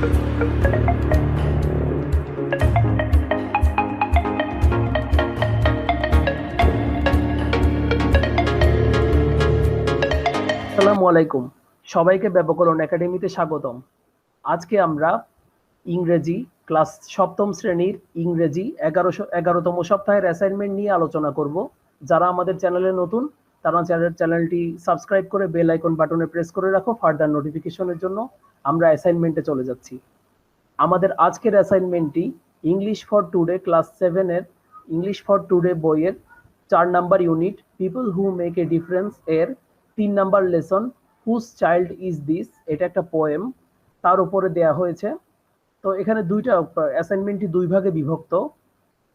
আসসালামু আলাইকুম। সবাইকে ব্যাকরণ একাডেমিতে স্বাগতম। আজকে আমরা ইংরেজি ক্লাস সপ্তম শ্রেণীর ইংরেজি ১১তম সপ্তাহের অ্যাসাইনমেন্ট নিয়ে আলোচনা করব। যারা আমাদের চ্যানেলে নতুন তারা চ্যানেলটি সাবস্ক্রাইব করে বেল আইকন বাটনে প্রেস করে রাখো ফার্দার নোটিফিকেশনের জন্য। আমরা অ্যাসাইনমেন্টে চলে যাচ্ছি। আমাদের আজকের অ্যাসাইনমেন্টটি ইংলিশ ফর টুডে ক্লাস 7 এর ইংলিশ ফর টুডে বইয়ের ৪ number unit people who make a difference এর ৩ number lesson whose child is this, এটা একটা পোয়েম, তার উপরে দেয়া হয়েছে। তো এখানে দুইটা অ্যাসাইনমেন্টটি দুই ভাগে বিভক্ত।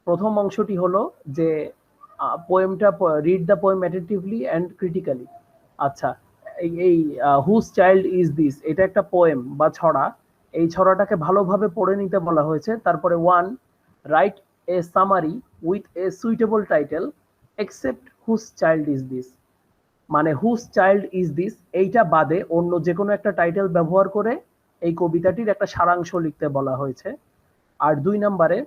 প্রথম অংশটি হলো যে পোয়েমটা read the poem attentively and critically. আচ্ছা, এই হুজ চাইল্ড ইজ দিস এটা একটা পোয়েম বা ছড়া। এই ছড়াটাকে ভালোভাবে পড়ে নিতে বলা হয়েছে। তারপরে one, right a summary with a suitable title except whose child is this, মানে হুজ চাইল্ড ইজ দিস এইটা বাদে অন্য যে কোনো একটা টাইটেল ব্যবহার করে এই কবিতাটির একটা সারাংশ লিখতে বলা হয়েছে। আর ২ নম্বরে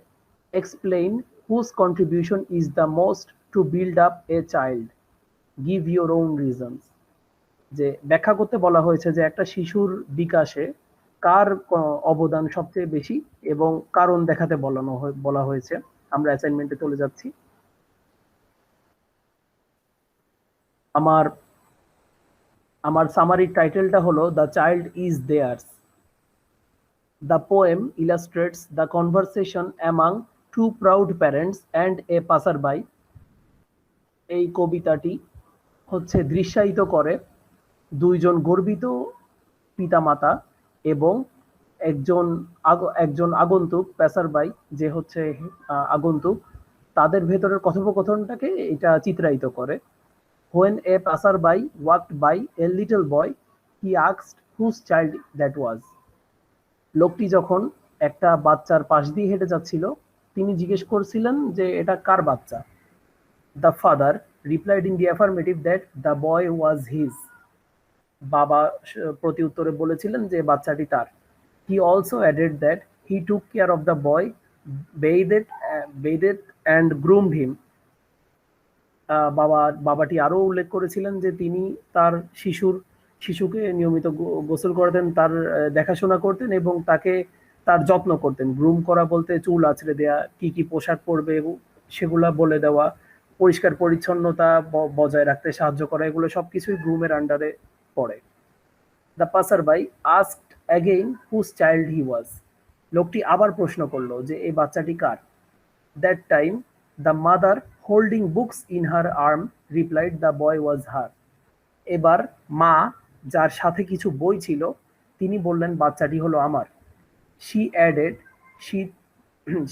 explain whose contribution is the most to build up a child, give your own reasons, যে ব্যাখ্যা করতে বলা হয়েছে যে একটা শিশুর বিকাশে কার অবদান সবচেয়ে বেশি এবং কারণ দেখাতে বলা হয়েছে। আমরা অ্যাসাইনমেন্টে চলে যাচ্ছি। আমার আমার সামারির টাইটেলটা হলো the child is there's. The poem illustrates the conversation among two proud parents and a passerby. এই কবিতাটি হচ্ছে দৃশ্যায়িত করে দুইজন গর্বিত পিতামাতা এবং একজন আগন্তুক প্যাসারবাই, যে হচ্ছে আগন্তুক, তাদের ভেতরের কথোপকথনটাকে এটা চিত্রায়িত করে। When a passerby walked by a little boy, he asked whose child that was. লোকটি যখন একটা বাচ্চার পাশ দিয়ে হেঁটে যাচ্ছিল তিনি জিজ্ঞেস করছিলেন যে এটা কার বাচ্চা। The father replied in the affirmative that the boy was his. বাবা প্রতি উত্তরে বলেছিলেন যে বাচ্চাটি তার। He also added that he took care of the boy, bathed and groomed him. বাবাটি আরও উল্লেখ করেছিলেন যে তিনি তার শিশুকে নিয়মিত গোসল করতেন, তার দেখাশোনা করতেন এবং তার যত্ন করতেন। গ্রুম করা বলতে চুল আঁচড়ে দেয়া, কি কি পোশাক পরবে সেগুলা বলে দেওয়া, পরিষ্কার পরিচ্ছন্নতা বজায় রাখতে সাহায্য করা, এগুলো সবকিছুই গ্রুমের আন্ডারে পড়ে। The passerby asked again whose child he was. লোকটি আবার প্রশ্ন করলো যে এই বাচ্চাটি কার। That time the mother holding books in her arm replied the boy was her. এবার মা, যার সাথে কিছু বই ছিল, তিনি বললেন বাচ্চাটি হলো আমার। She added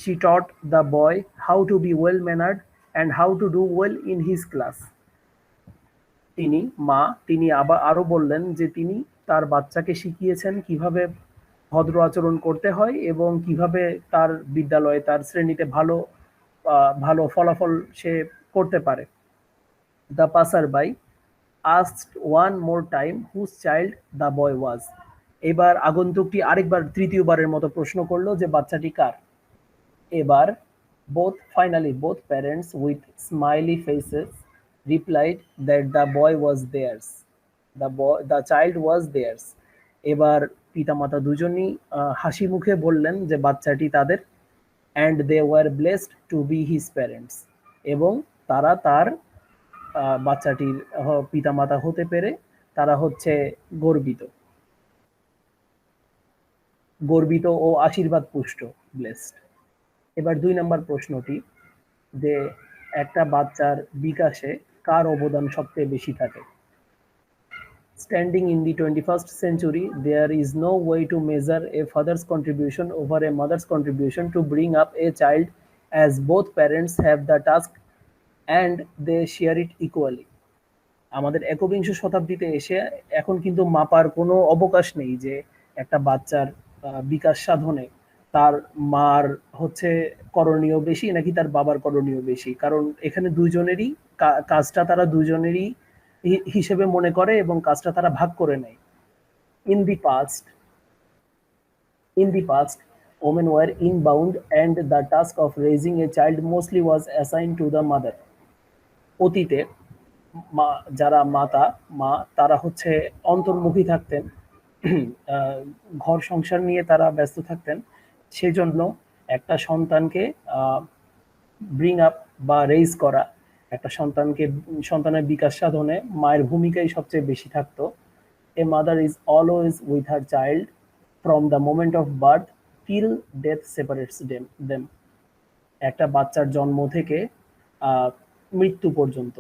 she taught the boy how to B well ম্যানার্ড and how to do well in his class. তিনি আবার আরো বললেন যে তিনি তার বাচ্চাকে শিখিয়েছেন কিভাবে ভদ্র আচরণ করতে হয় এবং কিভাবে তার বিদ্যালয়ে তার শ্রেণীতে ভালো ফলাফল সে করতে পারে। The passerby asked one more time whose child the boy was. এবার আগন্তুকটি আরেকবার তৃতীয়বারের মতো প্রশ্ন করলো যে বাচ্চাটি কার। এবার both parents with smiley faces replied that the boy was theirs. The child was theirs. এবার পিতামাতা দুজনই হাসি মুখে বললেন যে বাচ্চাটি তাদের। and they were blessed to be his parents. এবং তারা তার বাচ্চাটির পিতামাতা হতে পেরে তারা হচ্ছে গর্বিত ও আশীর্বাদ পুষ্ট, ব্লেসড। এবার ২ নম্বর প্রশ্নটি যে একটা বাচ্চার বিকাশে কার অবদান সবচেয়ে বেশি থাকে। Standing in the 21st century, there is no way to measure a father's contribution over a mother's contribution to bring up a child, as both parents have the task and they share it equally. আমাদের একবিংশ শতাব্দীতে এসে এখন কিন্তু মাপার কোনো অবকাশ নেই যে একটা বাচ্চার বিকাশ সাধনে তার মার হচ্ছে করণীয় বেশি নাকি তার বাবার করণীয় বেশি, কারণ এখানে দুইজনেরই কাজটা তারা দুইজনেরই হিসেবে মনে করে এবং কাজটা তারা ভাগ করে নেয়। In the past In the past, women were inbound and the task of raising a child mostly was assigned to the mother. অতীতে যারা মা তারা হচ্ছে অন্তর্মুখী থাকতেন, ঘর সংসার নিয়ে তারা ব্যস্ত থাকতেন। সেজন্য একটা সন্তানকে ব্রিং আপ বা রেইজ করা, একটা সন্তানের বিকাশ সাধনে মায়ের ভূমিকাই সবচেয়ে বেশি থাকতো। A mother is always with her child from the moment of birth till death separates them. একটা বাচ্চার জন্ম থেকে মৃত্যু পর্যন্ত,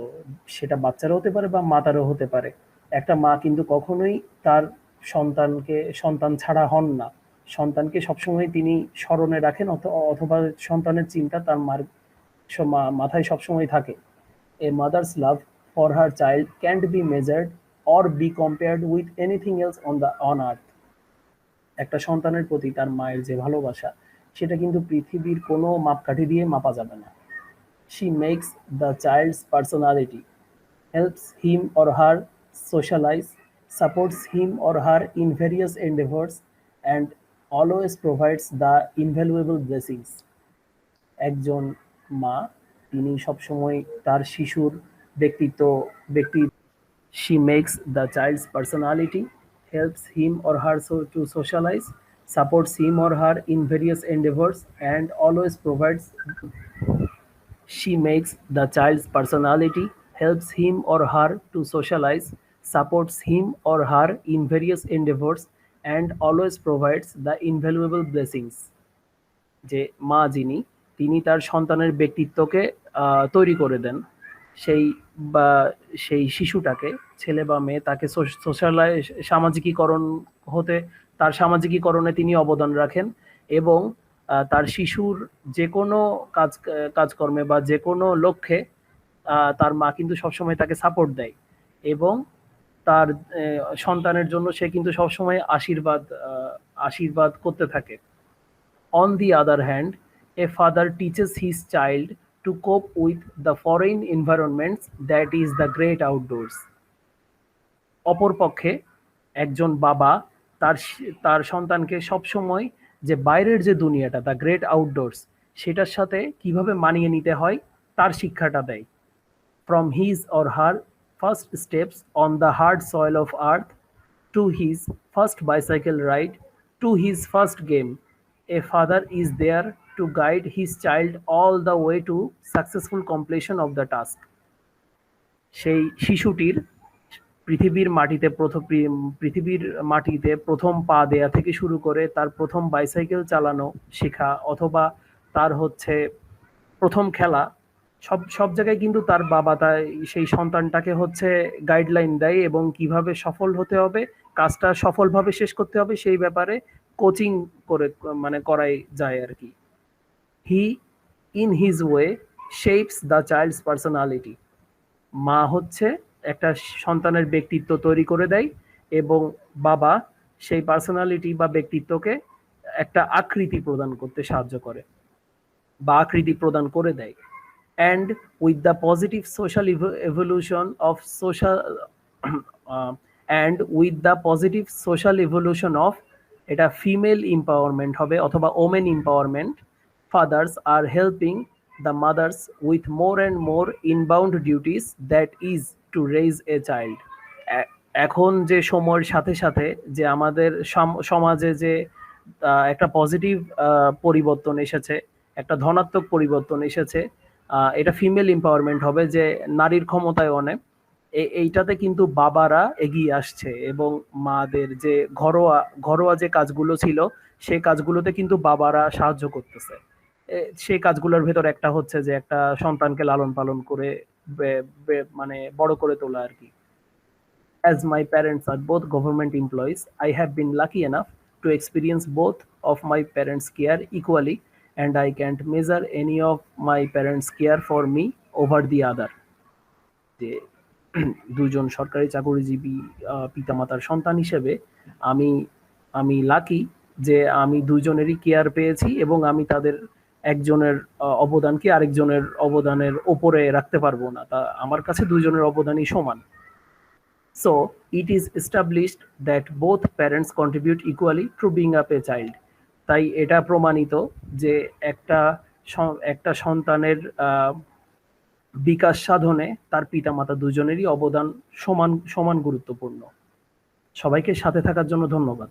সেটা বাচ্চারও হতে পারে বা মাতারও হতে পারে, একটা মা কিন্তু কখনোই তার সন্তান ছাড়া হন না। সন্তানকে সবসময় তিনি স্মরণে রাখেন, অথবা সন্তানের চিন্তা তার মাথায় সবসময় থাকে। A mother's love for her child can't be measured or be compared with anything else on earth. একটা সন্তানের প্রতি তার মায়ের যে ভালোবাসা, সেটা কিন্তু পৃথিবীর কোনো মাপকাঠি দিয়ে মাপা যাবে না। She makes the child's personality, helps him or her socialize, supports him or her in various endeavors, and always provides the invaluable blessings. একজন মা, তিনি সবসময় তার শিশুর ব্যক্তি She makes the child's personality, helps him or her to socialize, supports him or her in various endeavors, and always provides. She makes the child's personality, helps him or her to socialize, supports him or her in various endeavors, and always provides the invaluable blessings. যে মা যিনি, তিনি তার সন্তানের ব্যক্তিত্বকে তৈরি করে দেন। সেই শিশুটাকে, ছেলে বা মেয়ে, তাকে তার সামাজিকীকরণে তিনি অবদান রাখেন, এবং তার শিশুর যে কোনো কাজকর্মে বা যে কোনো লক্ষ্যে তার মা কিন্তু সবসময় তাকে সাপোর্ট দেয়, এবং তার সন্তানের জন্য সে কিন্তু সবসময় আশীর্বাদ করতে থাকে। On the other hand, a father teaches his child to cope with the foreign environments, that is the great outdoors. অপরপক্ষে একজন বাবা তার সন্তানকে সবসময় যে বাইরের যে দুনিয়াটা, দ্য গ্রেট আউটডোরস, সেটার সাথে কিভাবে মানিয়ে নিতে হয় তার শিক্ষাটা দেয়। From his or her first steps on the hard soil of earth to his first bicycle ride to his first game, a father is there to guide his child all the way to successful completion of the task. সেই শিশুটির পৃথিবীর মাটিতে প্রথম পা দেয়া থেকে শুরু করে তার প্রথম বাইসাইকেল চালানো শেখা, অথবা তার হচ্ছে প্রথম খেলা, সব জায়গায় কিন্তু তার বাবা সেই সন্তানটাকে হচ্ছে গাইডলাইন দেয়, এবং কিভাবে সফল হতে হবে, কাজটা সফলভাবে শেষ করতে হবে, সেই ব্যাপারে কোচিং করাই যায় আর কি। He in his way shapes the child's personality. মা হচ্ছে একটা সন্তানের ব্যক্তিত্ব তৈরি করে দেয়, এবং বাবা সেই পার্সোনালিটি বা ব্যক্তিত্বকে একটা আকৃতি প্রদান করতে সাহায্য করে বা আকৃতি প্রদান করে দেয়। And with the positive social evolution of এটা ফিমেল এম্পাওয়ারমেন্ট হবে অথবা women empowerment, fathers are helping the mothers with more and more inbound duties, that is to raise a child. এখন যে সময়ের সাথে সাথে যে আমাদের সমাজে যে একটা পজিটিভ পরিবর্তন এসেছে, একটা ধনাত্মক পরিবর্তন এসেছে, এটা ফিমেল এম্পাওয়ারমেন্ট হবে, যে নারীর ক্ষমতায়নে। এইটাতে কিন্তু বাবারা এগিয়ে আসছে, এবং মাদের যে ঘরোয়া যে কাজগুলো ছিল, সেই কাজগুলোতে কিন্তু বাবারা সাহায্য করতেছে। সেই কাজগুলোর ভেতর একটা হচ্ছে যে একটা সন্তানকে লালন পালন করে বড় করে তোলা আর কি। As my parents are both government employees, I have been lucky enough to experience both of my parents' care equally, and I can't measure any of my parents' care for me over the other. যে দুজন সরকারি চাকরিজীবী পিতামাতার সন্তান হিসেবে আমি lucky যে আমি দুজনেরই কেয়ার পেয়েছি, এবং আমি তাদের একজনের অবদানকে আরেকজনের অবদানের ওপরে রাখতে পারবো না। তা আমার কাছে দুজনের অবদানই সমান। So it is established that both parents contribute equally to bring up a child. তাই এটা প্রমাণিত যে একটা একটা সন্তানের বিকাশ সাধনে তার পিতামাতা দুজনেরই অবদান সমান সমান গুরুত্বপূর্ণ। সবাইকে সাথে থাকার জন্য ধন্যবাদ।